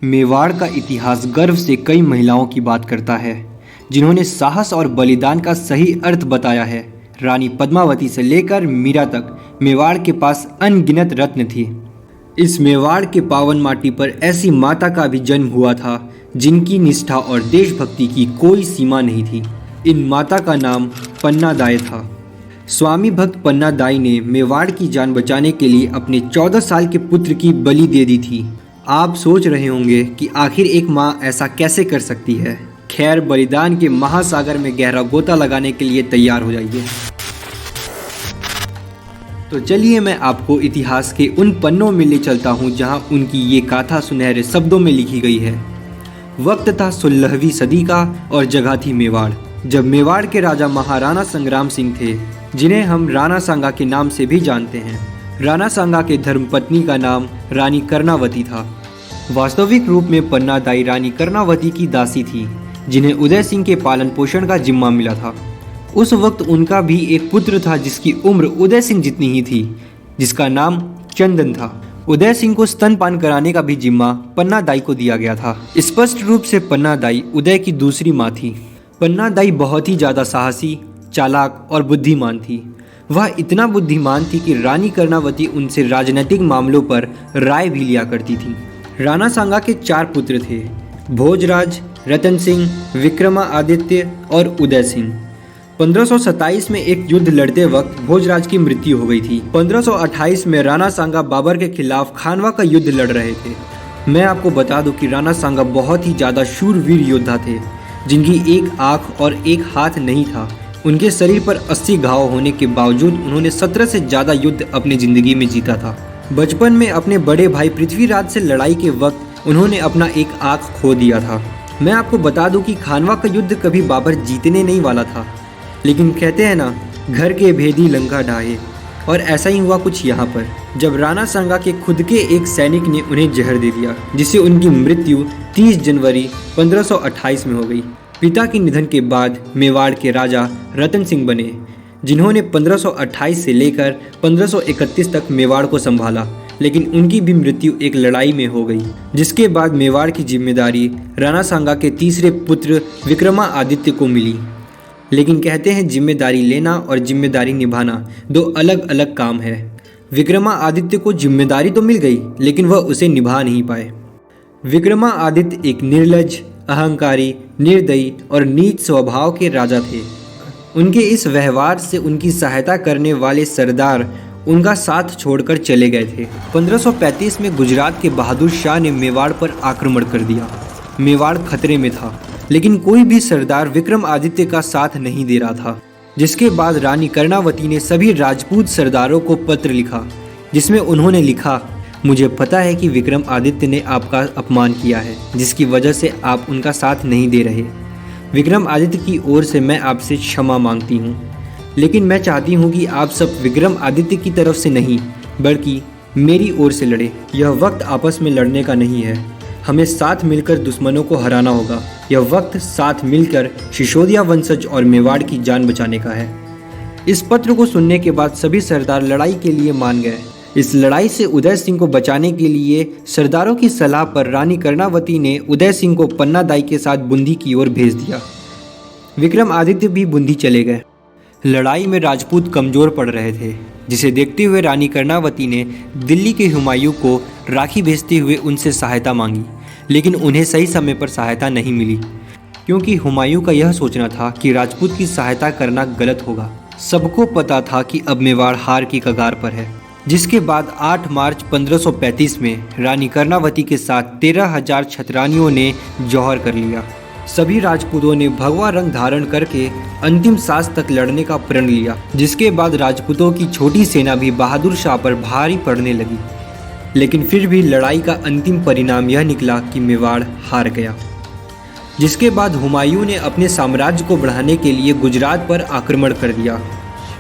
मेवाड़ का इतिहास गर्व से कई महिलाओं की बात करता है जिन्होंने साहस और बलिदान का सही अर्थ बताया है। रानी पद्मावती से लेकर मीरा तक मेवाड़ के पास अनगिनत रत्न थी। इस मेवाड़ के पावन माटी पर ऐसी माता का भी जन्म हुआ था जिनकी निष्ठा और देशभक्ति की कोई सीमा नहीं थी। इन माता का नाम पन्ना दाई था। स्वामी भक्त पन्ना दाई ने मेवाड़ की जान बचाने के लिए अपने 14 साल के पुत्र की बलि दे दी थी। आप सोच रहे होंगे कि आखिर एक माँ ऐसा कैसे कर सकती है। खैर, बलिदान के महासागर में गहरा गोता लगाने के लिए तैयार हो जाइए। तो चलिए मैं आपको इतिहास के उन पन्नों में ले चलता हूँ जहाँ उनकी ये गाथा सुनहरे शब्दों में लिखी गई है। वक्त था 16वीं सदी का और जगह थी मेवाड़, जब मेवाड़ के राजा महाराणा संग्राम सिंह थे, जिन्हें हम राणा सांगा के नाम से भी जानते हैं। राणा सांगा के धर्मपत्नी का नाम रानी कर्णावती था। वास्तविक रूप में पन्ना दाई रानी कर्णावती की दासी थी, जिन्हें उदय सिंह के पालन पोषण का जिम्मा मिला था। उस वक्त उनका भी एक पुत्र था जिसकी उम्र उदय सिंह जितनी ही थी, जिसका नाम चंदन था। उदय सिंह को स्तनपान कराने का भी जिम्मा पन्ना दाई को दिया गया था। स्पष्ट रूप से पन्ना दाई उदय की दूसरी माँ थी। पन्ना दाई बहुत ही ज्यादा साहसी, चालाक और बुद्धिमान थी। वह इतना बुद्धिमान थी कि रानी कर्णावती उनसे राजनीतिक मामलों पर राय भी लिया करती थी। राणा सांगा के 4 पुत्र थे, भोजराज, रतन सिंह, विक्रमादित्य और उदय सिंह। 1527 में एक युद्ध लड़ते वक्त भोजराज की मृत्यु हो गई थी। 1528 में राणा सांगा बाबर के खिलाफ खानवा का युद्ध लड़ रहे थे। मैं आपको बता दूं कि राणा सांगा बहुत ही ज्यादा शूरवीर योद्धा थे, जिनकी एक आंख और एक हाथ नहीं था। उनके शरीर पर 80 घाव होने के बावजूद उन्होंने 17 से ज़्यादा युद्ध अपनी ज़िंदगी में जीता था। बचपन में अपने बड़े भाई पृथ्वीराज से लड़ाई के वक्त उन्होंने अपना एक आंख खो दिया था। मैं आपको बता दूं कि खानवा का युद्ध कभी बाबर जीतने नहीं वाला था, लेकिन कहते हैं ना, घर के भेदी लंका ढाहे, और ऐसा ही हुआ कुछ यहाँ पर, जब राणा सांगा के खुद के एक सैनिक ने उन्हें जहर दे दिया, जिससे उनकी मृत्यु 30 जनवरी 1528 में हो गई। पिता के निधन के बाद मेवाड़ के राजा रतन सिंह बने, जिन्होंने 1528 से लेकर 1531 तक मेवाड़ को संभाला, लेकिन उनकी भी मृत्यु एक लड़ाई में हो गई, जिसके बाद मेवाड़ की जिम्मेदारी राणा सांगा के तीसरे पुत्र विक्रमादित्य को मिली। लेकिन कहते हैं जिम्मेदारी लेना और जिम्मेदारी निभाना 2 अलग अलग काम है। विक्रमादित्य को जिम्मेदारी तो मिल गई, लेकिन वह उसे निभा नहीं पाए। विक्रमादित्य एक निर्लज, अहंकारी, निर्दयी और नीच स्वभाव के राजा थे। उनके इस व्यवहार से उनकी सहायता करने वाले सरदार उनका साथ छोड़कर चले गए थे। 1535 में गुजरात के बहादुर शाह ने मेवाड़ पर आक्रमण कर दिया। मेवाड़ खतरे में था, लेकिन कोई भी सरदार विक्रमादित्य का साथ नहीं दे रहा था। जिसके बाद रानी कर्णावती ने सभी राजपूत सरदारों को पत्र लिखा, जिसमें उन्होंने लिखा, मुझे पता है कि विक्रमादित्य ने आपका अपमान किया है, जिसकी वजह से आप उनका साथ नहीं दे रहे। विक्रमादित्य की ओर से मैं आपसे क्षमा मांगती हूँ, लेकिन मैं चाहती हूँ कि आप सब विक्रमादित्य की तरफ से नहीं, बल्कि मेरी ओर से लड़े। यह वक्त आपस में लड़ने का नहीं है, हमें साथ मिलकर दुश्मनों को हराना होगा। यह वक्त साथ मिलकर सिसोदिया वंशज और मेवाड़ की जान बचाने का है। इस पत्र को सुनने के बाद सभी सरदार लड़ाई के लिए मान गए। इस लड़ाई से उदय सिंह को बचाने के लिए सरदारों की सलाह पर रानी कर्णावती ने उदय सिंह को पन्ना दाई के साथ बूंदी की ओर भेज दिया। विक्रमादित्य भी बूंदी चले गए। लड़ाई में राजपूत कमजोर पड़ रहे थे, जिसे देखते हुए रानी कर्णावती ने दिल्ली के हुमायूं को राखी भेजते हुए उनसे सहायता मांगी, लेकिन उन्हें सही समय पर सहायता नहीं मिली, क्योंकि हुमायूं का यह सोचना था कि राजपूत की सहायता करना गलत होगा। सबको पता था कि अब मेवाड़ हार की कगार पर है। जिसके बाद 8 मार्च 1535 में रानी कर्णावती के साथ 13,000 छतरानियों ने जौहर कर लिया। सभी राजपूतों ने भगवा रंग धारण करके अंतिम सांस तक लड़ने का प्रण लिया। जिसके बाद राजपूतों की छोटी सेना भी बहादुर शाह पर भारी पड़ने लगी, लेकिन फिर भी लड़ाई का अंतिम परिणाम यह निकला कि मेवाड़ हार गया। जिसके बाद हुमायूं ने अपने साम्राज्य को बढ़ाने के लिए गुजरात पर आक्रमण कर दिया।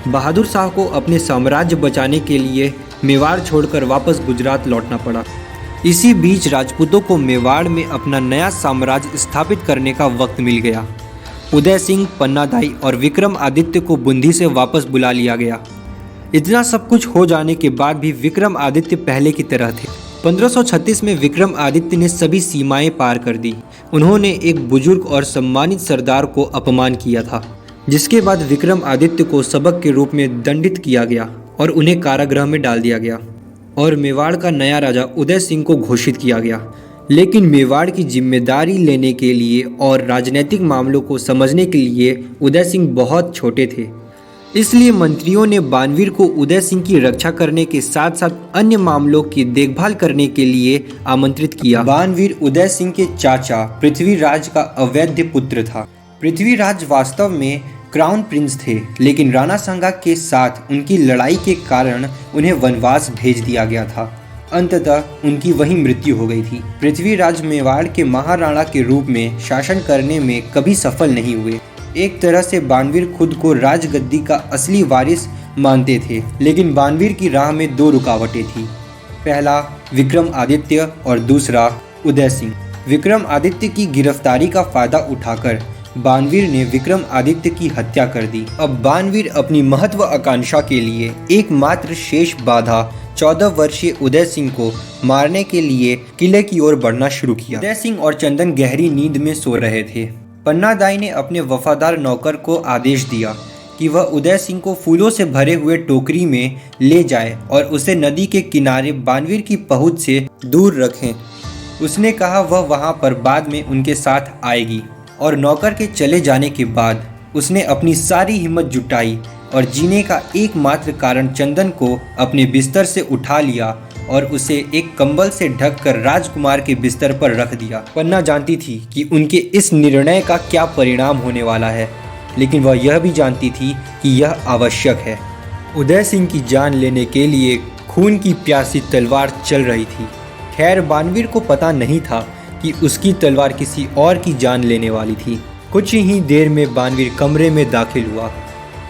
बहादुर शाह को अपने साम्राज्य बचाने के लिए मेवाड़ छोड़कर वापस गुजरात लौटना पड़ा। इसी बीच राजपूतों को मेवाड़ में अपना नया साम्राज्य स्थापित करने का वक्त मिल गया। उदय सिंह, पन्ना दाई और विक्रमादित्य को बूंदी से वापस बुला लिया गया। इतना सब कुछ हो जाने के बाद भी विक्रमादित्य पहले की तरह थे। 1536 में विक्रमादित्य ने सभी सीमाएं पार कर दी। उन्होंने एक बुजुर्ग और सम्मानित सरदार को अपमान किया था, जिसके बाद विक्रमादित्य को सबक के रूप में दंडित किया गया और उन्हें कारागृह में डाल दिया गया और मेवाड़ का नया राजा उदय सिंह को घोषित किया गया। लेकिन मेवाड़ की जिम्मेदारी लेने के लिए और राजनीतिक मामलों को समझने के लिए उदय सिंह बहुत छोटे थे। इसलिए मंत्रियों ने बानवीर को उदय सिंह की रक्षा करने के साथ साथ अन्य मामलों की देखभाल करने के लिए आमंत्रित किया। बानवीर उदय सिंह के चाचा पृथ्वीराज का अवैध पुत्र था। पृथ्वीराज वास्तव में क्राउन प्रिंस थे, लेकिन राणा सांगा के साथ उनकी लड़ाई के कारण उन्हें वनवास भेज दिया गया था। अंततः उनकी वहीं मृत्यु हो गई थी। पृथ्वीराज मेवाड़ के महाराणा के रूप में शासन करने में कभी सफल नहीं हुए। एक तरह से बानवीर खुद को राजगद्दी का असली वारिस मानते थे, लेकिन बानवीर की राह में दो रुकावटें थी। पहला विक्रमादित्य और दूसरा उदय सिंह। विक्रमादित्य की गिरफ्तारी का फायदा उठाकर बानवीर ने विक्रमादित्य की हत्या कर दी। अब बानवीर अपनी महत्वाकांक्षा के लिए एकमात्र शेष बाधा 14 वर्षीय उदय सिंह को मारने के लिए किले की ओर बढ़ना शुरू किया। उदय सिंह और चंदन गहरी नींद में सो रहे थे। पन्नादाई ने अपने वफादार नौकर को आदेश दिया कि वह उदय सिंह को फूलों से भरे हुए टोकरी में ले जाए और उसे नदी के किनारे बानवीर की पहुंच से दूर रखें। उसने कहा वह वहां पर बाद में उनके साथ आएगी, और नौकर के चले जाने के बाद उसने अपनी सारी हिम्मत जुटाई और जीने का एकमात्र कारण चंदन को अपने बिस्तर से उठा लिया और उसे एक कंबल से ढककर राजकुमार के बिस्तर पर रख दिया। पन्ना जानती थी कि उनके इस निर्णय का क्या परिणाम होने वाला है, लेकिन वह यह भी जानती थी कि यह आवश्यक है। उदय सिंह की जान लेने के लिए खून की प्यासी तलवार चल रही थी। खैर, बानवीर को पता नहीं था कि उसकी तलवार किसी और की जान लेने वाली थी। कुछ ही देर में बानवीर कमरे में दाखिल हुआ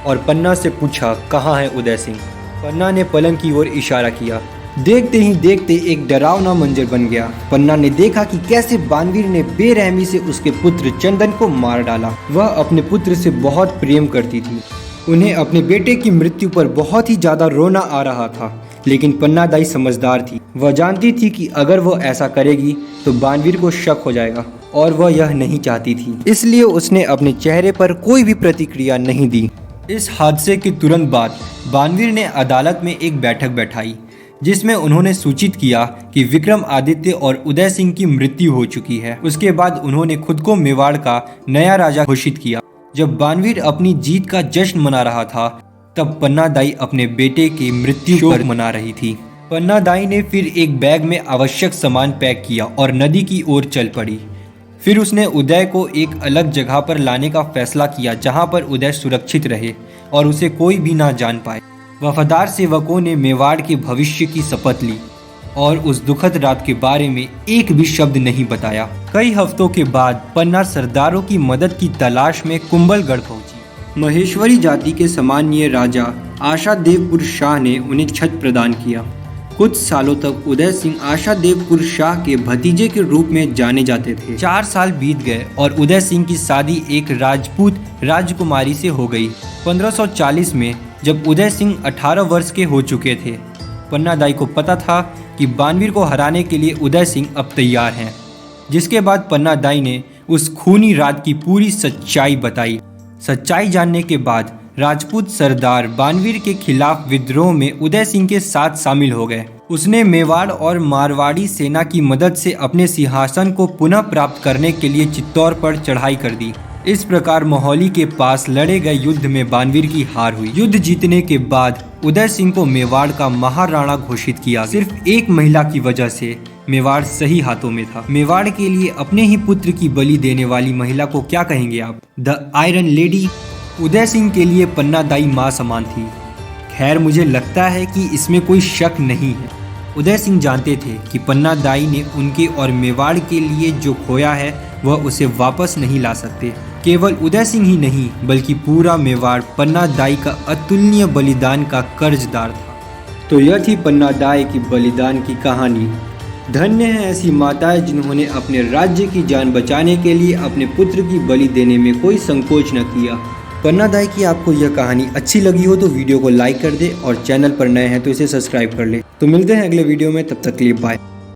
और पन्ना से पूछा, कहाँ है उदय सिंह? पन्ना ने पलंग की ओर इशारा किया। देखते ही देखते एक डरावना मंजर बन गया। पन्ना ने देखा कि कैसे बानवीर ने बेरहमी से उसके पुत्र चंदन को मार डाला। वह अपने पुत्र से बहुत प्रेम करती थी। उन्हें अपने बेटे की मृत्यु पर बहुत ही ज्यादा रोना आ रहा था, लेकिन पन्नादाई समझदार थी। वह जानती थी कि अगर वह ऐसा करेगी तो बानवीर को शक हो जाएगा, और वह यह नहीं चाहती थी। इसलिए उसने अपने चेहरे पर कोई भी प्रतिक्रिया नहीं दी। इस हादसे के तुरंत बाद बानवीर ने अदालत में एक बैठक बैठाई, जिसमें उन्होंने सूचित किया कि विक्रमादित्य और उदय सिंह की मृत्यु हो चुकी है। उसके बाद उन्होंने खुद को मेवाड़ का नया राजा घोषित किया। जब बानवीर अपनी जीत का जश्न मना रहा था, तब पन्नादाई अपने बेटे की मृत्यु पर मना रही थी। पन्नादाई ने फिर एक बैग में आवश्यक सामान पैक किया और नदी की ओर चल पड़ी। फिर उसने उदय को एक अलग जगह पर लाने का फैसला किया, जहां पर उदय सुरक्षित रहे और उसे कोई भी ना जान पाए। वफादार सेवकों ने मेवाड़ के भविष्य की शपथ ली और उस दुखद रात के बारे में एक भी शब्द नहीं बताया। कई हफ्तों के बाद पन्ना सरदारों की मदद की तलाश में कुंभलगढ़ पहुंची। महेश्वरी जाति के सामान्य राजा आशादेवपुर शाह ने उन्हें छत्र प्रदान किया। कुछ सालों तक उदय सिंह आशादेवपुर शाह के भतीजे के रूप में जाने जाते थे। 4 साल बीत गए और उदय सिंह की शादी एक राजपूत राजकुमारी से हो गई। 1540 में जब उदय सिंह 18 वर्ष के हो चुके थे, पन्नादाई को पता था कि बानवीर को हराने के लिए उदय सिंह अब तैयार हैं। जिसके बाद पन्नादाई ने उस खूनी रात की पूरी सच्चाई बताई। सच्चाई जानने के बाद राजपूत सरदार बानवीर के खिलाफ विद्रोह में उदय सिंह के साथ शामिल हो गए। उसने मेवाड़ और मारवाड़ी सेना की मदद से अपने सिंहासन को पुनः प्राप्त करने के लिए चित्तौड़ पर चढ़ाई कर दी। इस प्रकार मोहाली के पास लड़े गए युद्ध में बानवीर की हार हुई। युद्ध जीतने के बाद उदय सिंह को मेवाड़ का महाराणा घोषित किया। सिर्फ एक महिला की वजह से मेवाड़ सही हाथों में था। मेवाड़ के लिए अपने ही पुत्र की बलि देने वाली महिला को क्या कहेंगे आप? The iron lady. Uday Singh के लिए पन्नादाई माँ समान थी। खैर, मुझे लगता है कि इसमें कोई शक नहीं है। उदय सिंह जानते थे कि पन्नादाई ने उनके और मेवाड़ के लिए जो खोया है वह उसे वापस नहीं ला सकते। केवल उदय सिंह ही नहीं, बल्कि पूरा मेवाड़ पन्नादाई का अतुलनीय बलिदान का कर्जदार था। तो यह थी पन्नादाई की बलिदान की कहानी। धन्य है ऐसी माताएं जिन्होंने अपने राज्य की जान बचाने के लिए अपने पुत्र की बलि देने में कोई संकोच न किया। पन्नादाई की आपको यह कहानी अच्छी लगी हो तो वीडियो को लाइक कर दे और चैनल पर नए हैं तो इसे सब्सक्राइब कर ले। तो मिलते हैं अगले वीडियो में, तब तक के लिए बाय।